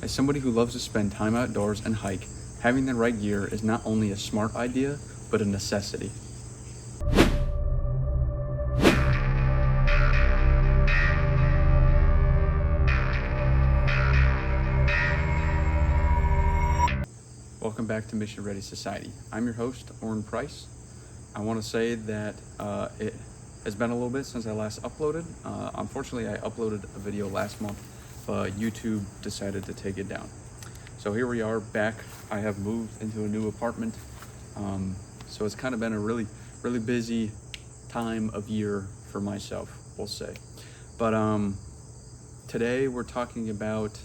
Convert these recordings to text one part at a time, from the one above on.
As somebody who loves to spend time outdoors and hike, having the right gear is not only a smart idea, but a necessity. Welcome back to Mission Ready Society. I'm your host, Orrin Price. I want to say that it has been a little bit since I last uploaded. Unfortunately, I uploaded a video last month, but YouTube decided to take it down. So here we are back. I have moved into a new apartment. So it's kind of been a really busy time of year for myself, we'll say. But today we're talking about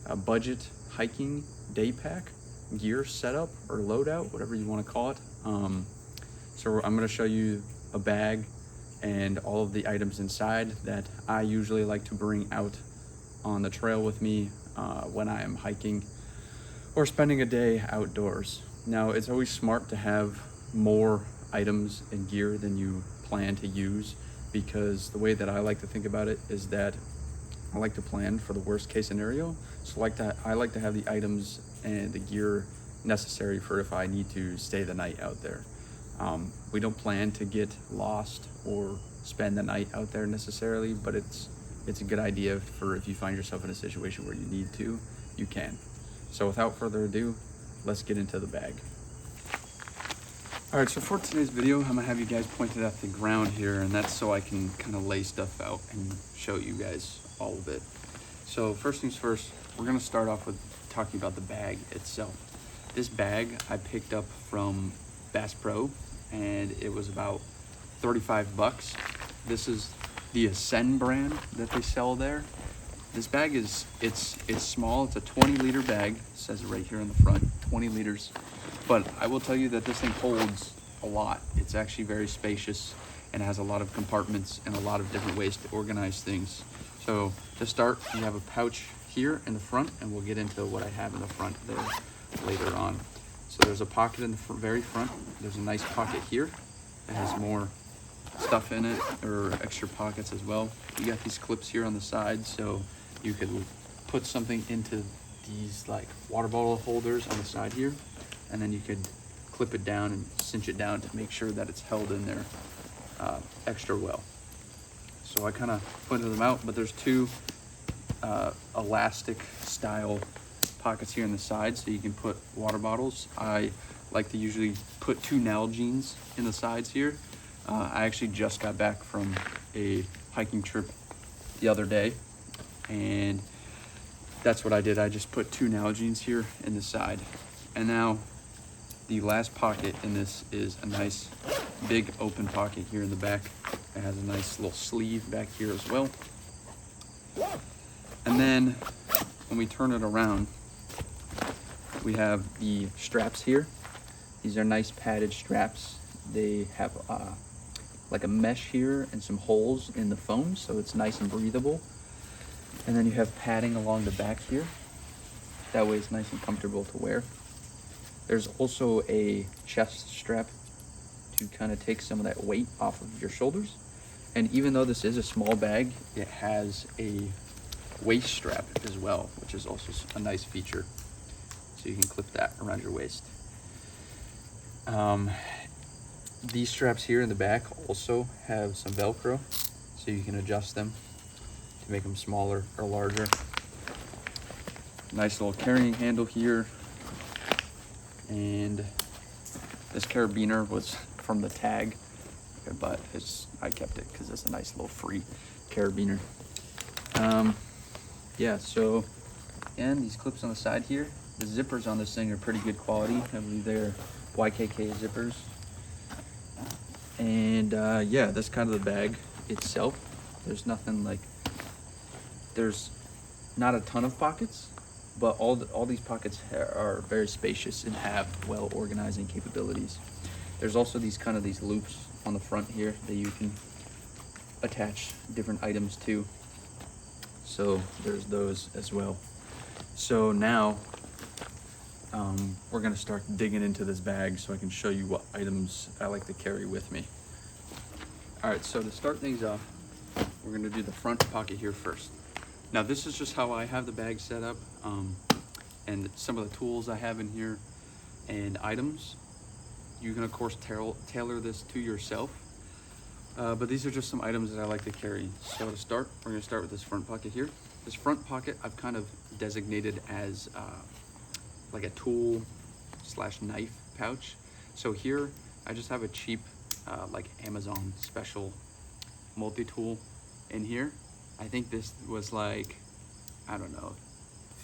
a budget hiking day pack, gear setup or loadout, whatever you want to call it. So I'm going to show you a bag and all of the items inside that I usually like to bring out on the trail with me when I am hiking or spending a day outdoors. Now, it's always smart to have more items and gear than you plan to use, because the way that I like to think about it is that I like to plan for the worst case scenario. So I like to have the items and the gear necessary for if I need to stay the night out there. We don't plan to get lost or spend the night out there necessarily, but it's a good idea for if you find yourself in a situation where you need to, you can. So without further ado, let's get into the bag. All right, so for today's video, I'm gonna have you guys pointed at the ground here, and that's so I can kind of lay stuff out and show you guys all of it. So first things first, we're gonna start off with talking about the bag itself. This bag I picked up from Bass Pro, and it was about 35 bucks. This is the Ascend brand that they sell there. This bag it's small. It's a 20-liter bag. It says it right here in the front, 20 liters. But I will tell you that this thing holds a lot. It's actually very spacious and has a lot of compartments and a lot of different ways to organize things. So to start, you have a pouch here in the front, and we'll get into what I have in the front there later on. So there's a pocket in the very front. There's a nice pocket here that has more stuff in it, or extra pockets as well. You got these clips here on the side, so you could put something into these like water bottle holders on the side here, and then you could clip it down and cinch it down to make sure that it's held in there extra well. So I kind of pointed them out, but there's two elastic style pockets here on the side, so you can put water bottles. I like to usually put two Nalgene's in the sides here. I actually just got back from a hiking trip the other day, and that's what I did. I just put two Nalgene's here in the side. And now the last pocket in this is a nice big open pocket here in the back. It has a nice little sleeve back here as well. And then when we turn it around, we have the straps here. These are nice padded straps. They have like a mesh here and some holes in the foam, so it's nice and breathable. And then you have padding along the back here. That way it's nice and comfortable to wear. There's also a chest strap to kind of take some of that weight off of your shoulders. And even though this is a small bag, it has a waist strap as well, which is also a nice feature. So you can clip that around your waist. These straps here in the back also have some Velcro, so you can adjust them to make them smaller or larger. Nice little carrying handle here. And this carabiner was from the tag, but I kept it because it's a nice little free carabiner. Yeah, so, and these clips on the side here, the zippers on this thing are pretty good quality. I believe they're YKK zippers. And yeah, that's kind of the bag itself. There's nothing like, there's not a ton of pockets, but all these pockets are very spacious and have well organizing capabilities. There's also these loops on the front here that you can attach different items to. So there's those as well. So now we're gonna start digging into this bag so I can show you what items I like to carry with me. All right, so to start things off, we're gonna do the front pocket here first. Now this is just how I have the bag set up. and some of the tools I have in here and items. You can of course tailor this to yourself, but these are just some items that I like to carry. So to start, we're going to start with this front pocket here. This front pocket I've kind of designated as like a tool slash knife pouch. So here I just have a cheap like Amazon special multi-tool in here. I think this was like, I don't know,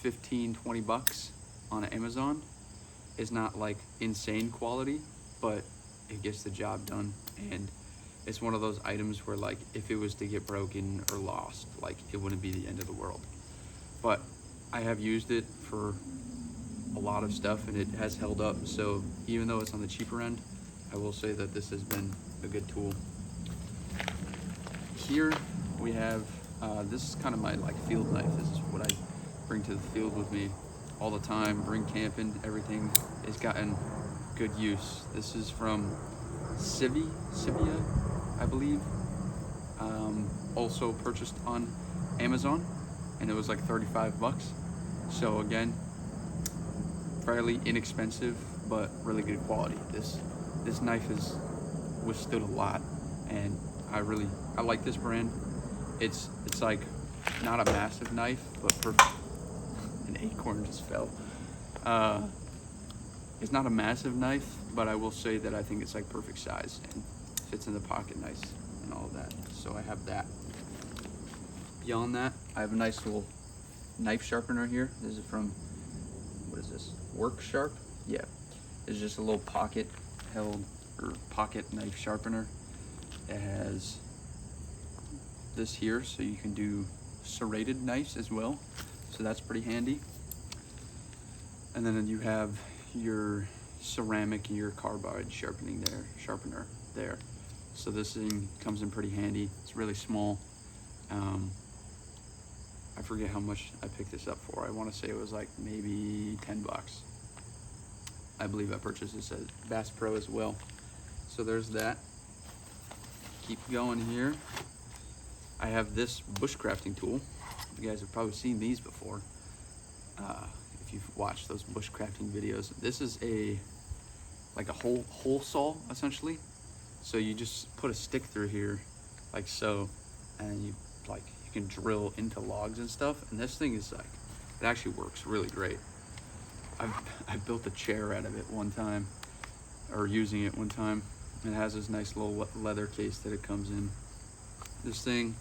15-20 bucks on Amazon. It's not like insane quality, but it gets the job done. And it's one of those items where, like, if it was to get broken or lost, like, it wouldn't be the end of the world. But I have used it for a lot of stuff and it has held up. So even though it's on the cheaper end, I will say that this has been a good tool. Here we have, this is kind of my like field knife. This is what I bring to the field with me all the time, bring camping, everything. It's gotten good use. This is from Civia, I believe. Also purchased on Amazon, and it was like 35 bucks. So again, fairly inexpensive, but really good quality. This knife has withstood a lot, and I like this brand. It's like not a massive knife, but an acorn just fell. It's not a massive knife, but I will say that I think it's like perfect size and fits in the pocket nice and all of that. So I have that. Beyond that, I have a nice little knife sharpener here. This is from, what is this? Work Sharp? Yeah. It's just a little pocket held or pocket knife sharpener. It has this here, so you can do serrated knives as well. So that's pretty handy. And then you have your ceramic and your carbide sharpener there. So this thing comes in pretty handy. It's really small. I forget how much I picked this up for. I want to say it was like maybe 10 bucks. I believe I purchased this at Bass Pro as well. So there's that. Keep going here. I have this bushcrafting tool. You guys have probably seen these before. If you've watched those bushcrafting videos, this is like a hole saw essentially. So you just put a stick through here like so, and you can drill into logs and stuff. And this thing is like, it actually works really great. I built a chair out of it one time, or using it one time. It has this nice little leather case that it comes in. This thing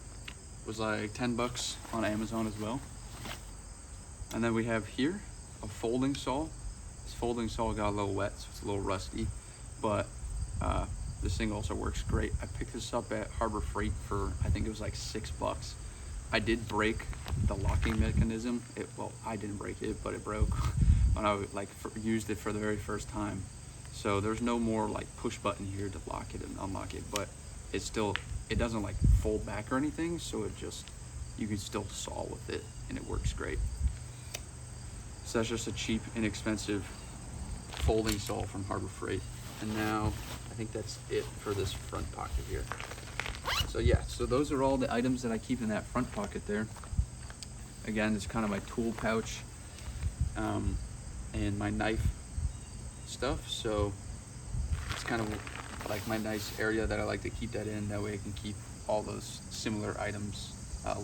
was like 10 bucks on Amazon as well. And then we have here a folding saw. This folding saw got a little wet, so it's a little rusty, but this thing also works great. I picked this up at Harbor Freight for, I think it was like 6 bucks. I did break the locking mechanism. Well, I didn't break it, but it broke when I used it for the very first time. So there's no more like push button here to lock it and unlock it, but it doesn't like fold back or anything. So you can still saw with it and it works great. So that's just a cheap, inexpensive folding saw from Harbor Freight. And now I think that's it for this front pocket here. So yeah, so those are all the items that I keep in that front pocket there. Again, it's kind of my tool pouch and my knife stuff. So it's kind of like my nice area that I like to keep that in. That way I can keep all those similar items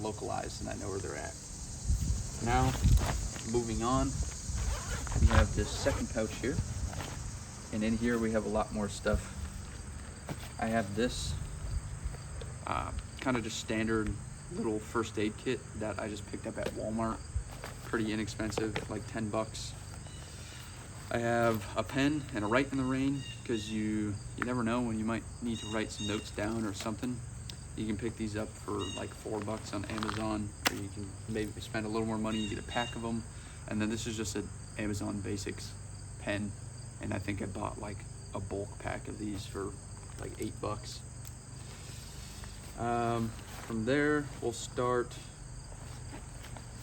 localized and I know where they're at. Now, moving on, we have this second pouch here. And in here we have a lot more stuff. I have this kind of just standard little first aid kit that I just picked up at Walmart. Pretty inexpensive, like 10 bucks. I have a pen and a Write in the Rain, because you never know when you might need to write some notes down or something. You can pick these up for like 4 bucks on Amazon, or you can maybe spend a little more money, you get a pack of them. And then this is just an Amazon Basics pen, and I think I bought like a bulk pack of these for like 8 bucks. From there, we'll start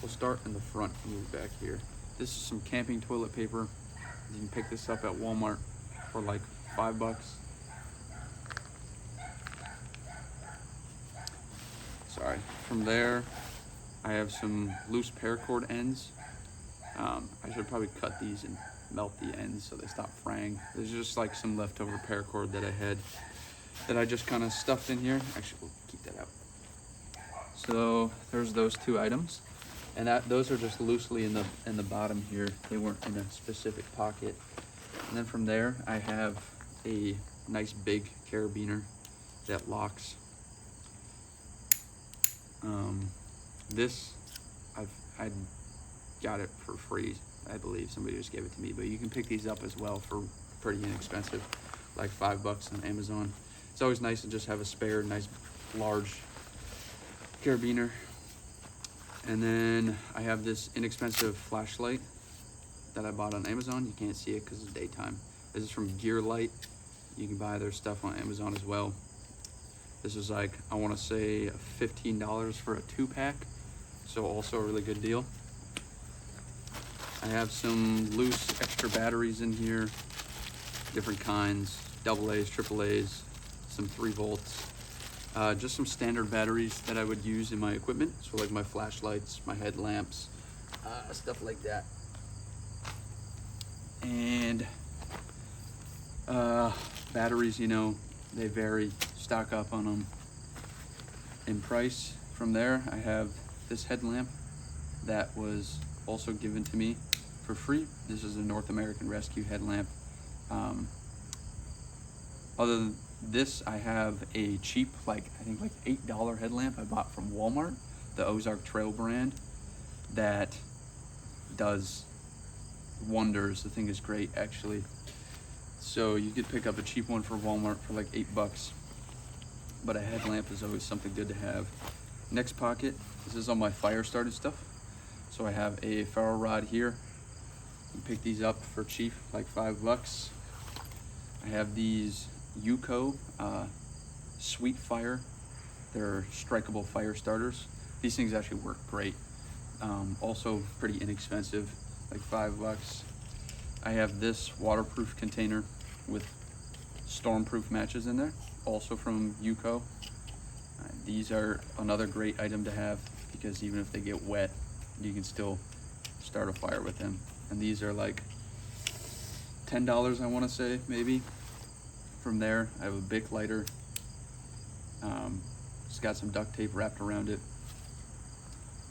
in the front, move back here. This is some camping toilet paper. You can pick this up at Walmart for like 5 bucks. Sorry. From there, I have some loose paracord ends. I should probably cut these and melt the ends so they stop fraying. There's just like some leftover paracord that I had that I just kind of stuffed in here. Actually, we'll keep that out. So there's those two items, and those are just loosely in the bottom here. They weren't in a specific pocket. And then from there, I have a nice big carabiner that locks. This I got it for free, I believe. Somebody just gave it to me, but you can pick these up as well for pretty inexpensive, like $5 on Amazon. It's always nice to just have a spare, nice large carabiner. And then I have this inexpensive flashlight that I bought on Amazon. You can't see it because it's daytime. This is from Gearlight. You can buy their stuff on Amazon as well. This is like, I want to say $15 for a 2-pack. So also a really good deal. I have some loose extra batteries in here, different kinds, AA's, AAA's, some 3 volts. Just some standard batteries that I would use in my equipment. So like my flashlights, my headlamps, stuff like that. And batteries, you know, they vary, stock up on them in price. From there, I have this headlamp that was also given to me for free. This is a North American Rescue headlamp. Other than this, I have a cheap, I think $8 headlamp I bought from Walmart, the Ozark Trail brand, that does wonders. The thing is great, actually. So you could pick up a cheap one for Walmart for like $8, but a headlamp is always something good to have. Next pocket, this is all my fire started stuff. So I have a ferro rod here. You pick these up for cheap, like $5. I have these UCO Sweet Fire. They're strikeable fire starters. These things actually work great. Also pretty inexpensive, like $5. I have this waterproof container with stormproof matches in there, also from UCO. These are another great item to have because even if they get wet, you can still start a fire with them. And these are like $10, I want to say, maybe. From there, I have a Bic lighter. It's got some duct tape wrapped around it.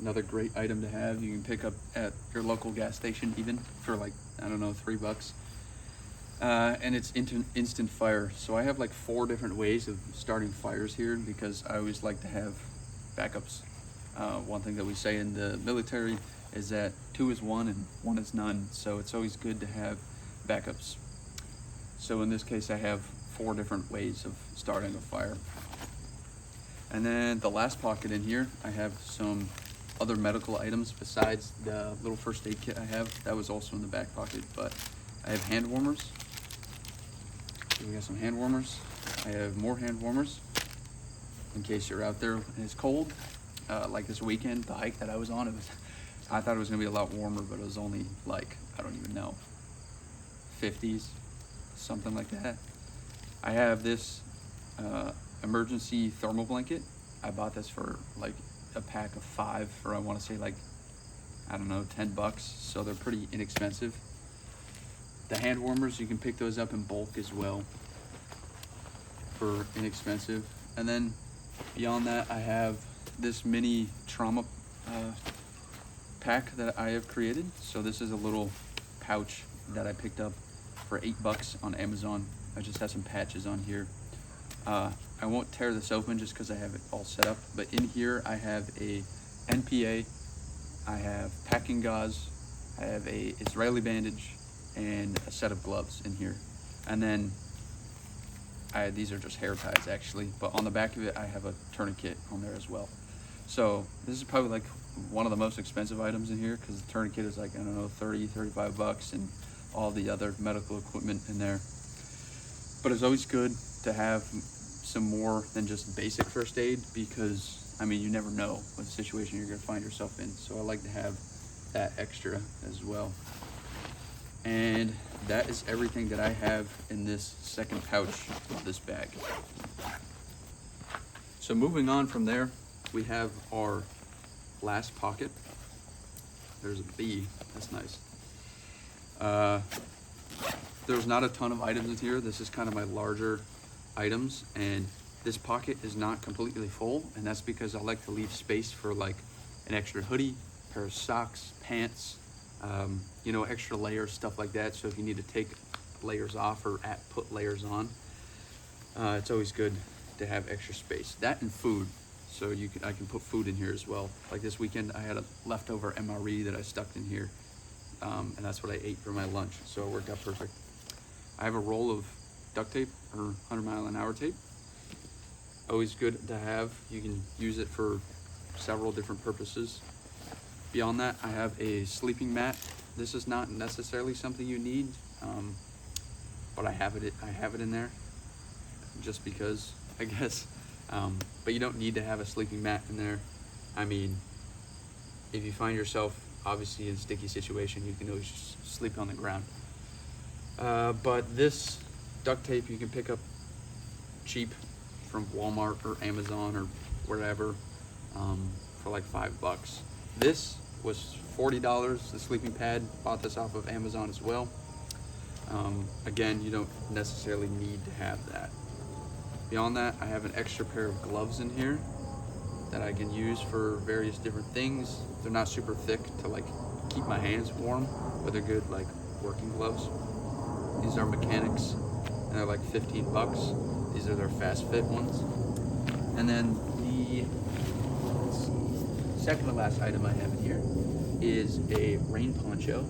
Another great item to have. You can pick up at your local gas station even for like, I don't know, $3. And it's instant fire. So I have like 4 different ways of starting fires here because I always like to have backups. One thing that we say in the military is that 2 is 1 and 1 is none. So it's always good to have backups. So in this case, I have 4 different ways of starting a fire. And then the last pocket in here, I have some other medical items besides the little first aid kit I have. That was also in the back pocket, but I have hand warmers. So we got some hand warmers. I have more hand warmers in case you're out there and it's cold. Like this weekend, the hike that I was on, I thought it was gonna be a lot warmer, but it was only like, I don't even know, 50s, something like that. I have this emergency thermal blanket. I bought this for like a pack of 5 for, I want to say like, I don't know, $10. So they're pretty inexpensive. The hand warmers, you can pick those up in bulk as well for inexpensive. And then beyond that, I have this mini trauma pack that I have created. So this is a little pouch that I picked up for $8 on Amazon. I just have some patches on here. I won't tear this open just because I have it all set up, but in here I have a NPA, I have packing gauze, I have a Israeli bandage, and a set of gloves in here. And then these are just hair ties actually, but on the back of it I have a tourniquet on there as well. So this is probably like one of the most expensive items in here because the tourniquet is like, I don't know, $30, $35, and all the other medical equipment in there. But it's always good to have some more than just basic first aid because, I mean, you never know what situation you're going to find yourself in. So I like to have that extra as well. And that is everything that I have in this second pouch of this bag. So moving on from there, we have our last pocket. there's a bee. That's nice. There's not a ton of items in here. This is kind of my larger items, and this pocket is not completely full, and that's because I like to leave space for like an extra hoodie, pair of socks, pants, you know, extra layers, stuff like that. So if you need to take layers off or put layers on, it's always good to have extra space. That and food. So I can put food in here as well. Like this weekend, I had a leftover MRE that I stuck in here, and that's what I ate for my lunch. So it worked out perfect. I have a roll of duct tape or 100-mile-an-hour tape. Always good to have. You can use it for several different purposes. Beyond that, I have a sleeping mat. This is not necessarily something you need, but I have it in there just because, I guess. But you don't need to have a sleeping mat in there. I mean, if you find yourself obviously in a sticky situation, you can always just sleep on the ground. But this duct tape you can pick up cheap from Walmart or Amazon or wherever, for like $5. This was $40, the sleeping pad. Bought this off of Amazon as well. Again, you don't necessarily need to have that. Beyond that, I have an extra pair of gloves in here that I can use for various different things. They're not super thick to like keep my hands warm, but they're good like working gloves. These are mechanics, and they're like $15. These are their fast fit ones. And then the second to last item I have in here is a rain poncho.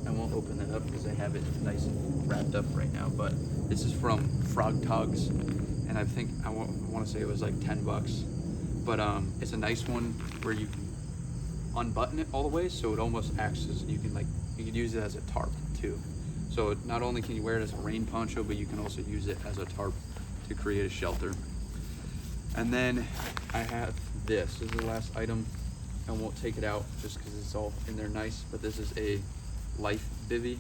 I won't open that up because I have it nice and wrapped up right now, but this is from Frog Togs, and I think I want to say it was like $10, but it's a nice one where you can unbutton it all the way, so it almost acts as you can use it as a tarp too. So not only can you wear it as a rain poncho, but you can also use it as a tarp to create a shelter. And then I have this. This is the last item. I won't take it out just because it's all in there nice, but this is a Life Bivy.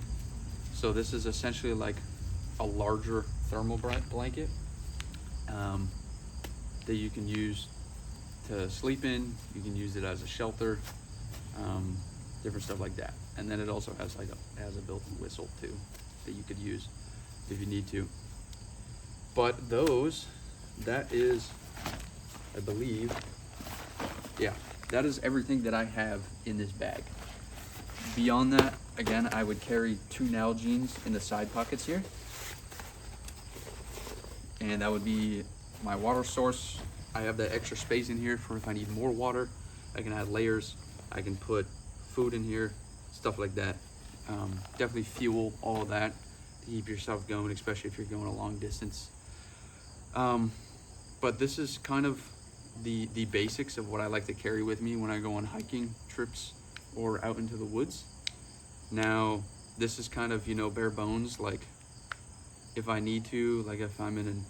So this is essentially like a larger thermal blanket that you can use to sleep in. You can use it as a shelter, different stuff like that. And then it also has a built-in whistle too that you could use if you need to. But that is, I believe, yeah, that is everything that I have in this bag. Beyond that, again, I would carry 2 Nalgene's in the side pockets here. And that would be my water source. I have that extra space in here for if I need more water. I can add layers. I can put food in here, stuff like that. Definitely fuel, all of that to keep yourself going, especially if you're going a long distance. But this is kind of the basics of what I like to carry with me when I go on hiking trips or out into the woods. Now, this is kind of, bare bones. Like if I need to, like if I'm in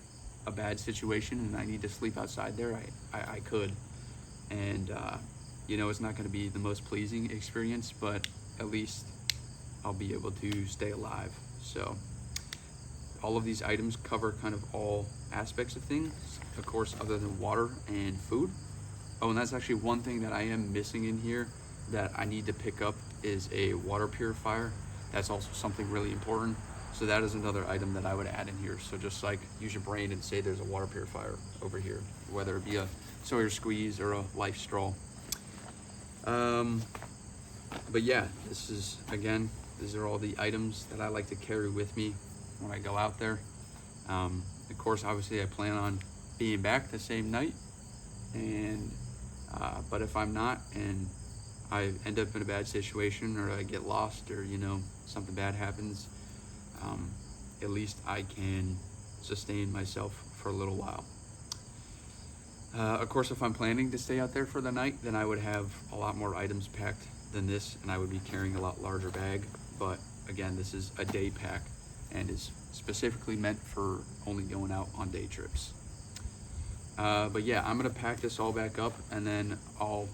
a bad situation and I need to sleep outside there, I could. And, it's not going to be the most pleasing experience, but at least I'll be able to stay alive. So all of these items cover kind of all aspects of things, of course, other than water and food. Oh, and that's actually one thing that I am missing in here that I need to pick up is a water purifier. That's also something really important. So that is another item that I would add in here. So just like use your brain and say there's a water purifier over here, whether it be a Sawyer Squeeze or a Life Straw. But yeah, these are all the items that I like to carry with me when I go out there. Of course, obviously I plan on being back the same night, and but if I'm not and I end up in a bad situation or I get lost or something bad happens, at least I can sustain myself for a little while. Of course, if I'm planning to stay out there for the night, then I would have a lot more items packed than this, and I would be carrying a lot larger bag. But again, this is a day pack and is specifically meant for only going out on day trips. But yeah, I'm gonna pack this all back up, and then I'll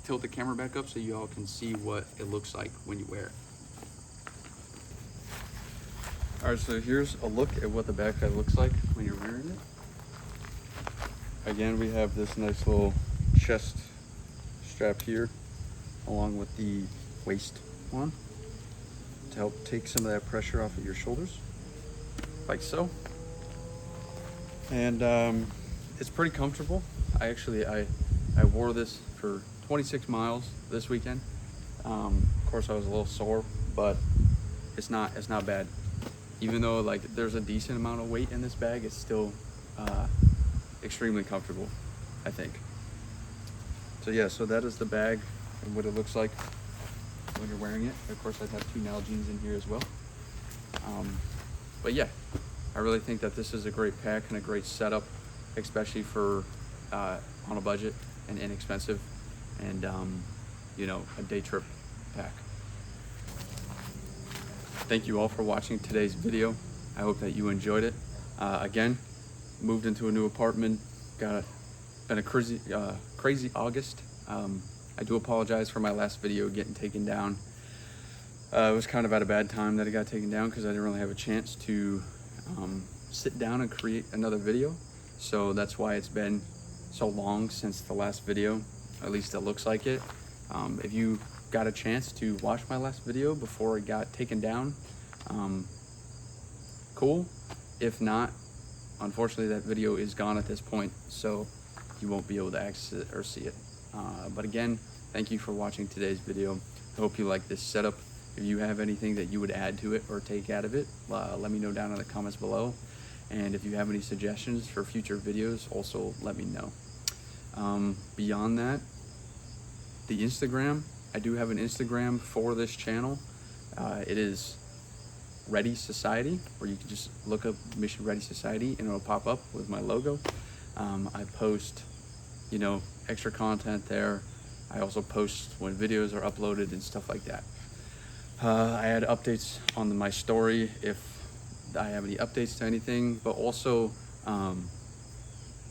tilt the camera back up so you all can see what it looks like when you wear it. All right, so here's a look at what the backpack looks like when you're wearing it. Again, we have this nice little chest strap here, along with the waist on to help take some of that pressure off of your shoulders, like so. And it's pretty comfortable. I wore this for 26 miles this weekend. Of course I was a little sore, but it's not bad. Even though like there's a decent amount of weight in this bag, it's still extremely comfortable, I think. So yeah, so that is the bag and what it looks like when you're wearing it. Of course, I have 2 Nalgene's in here as well. But yeah, I really think that this is a great pack and a great setup, especially for on a budget and inexpensive, and you know, a day trip pack. Thank you all for watching today's video. I hope that you enjoyed it. Again, moved into a new apartment. Been a crazy August. I do apologize for my last video getting taken down. It was kind of at a bad time that it got taken down because I didn't really have a chance to sit down and create another video. So that's why it's been so long since the last video, at least it looks like it. If you got a chance to watch my last video before it got taken down, cool. If not, unfortunately that video is gone at this point, so you won't be able to access it or see it. But again, thank you for watching today's video. I hope you like this setup. If you have anything that you would add to it or take out of it, let me know down in the comments below. And if you have any suggestions for future videos, also let me know. Beyond that, the Instagram, I do have an Instagram for this channel. It is Ready Society, where you can just look up Mission Ready Society and it'll pop up with my logo. I post, you know, extra content there. I also post when videos are uploaded and stuff like that. I had updates on my story if I have any updates to anything, but also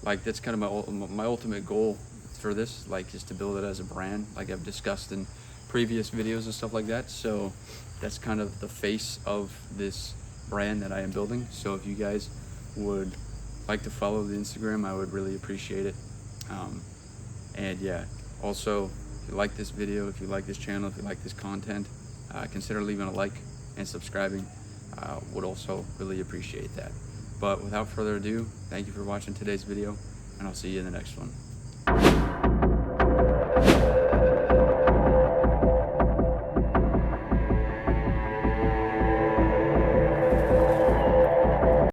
like that's kind of my ultimate goal for this, like, is to build it as a brand, like I've discussed in previous videos and stuff like that. So that's kind of the face of this brand that I am building. So if you guys would like to follow the Instagram, I would really appreciate it. And yeah, also, if you like this video, if you like this channel, if you like this content, consider leaving a like and subscribing. Would also really appreciate that. But without further ado, thank you for watching today's video, and I'll see you in the next one.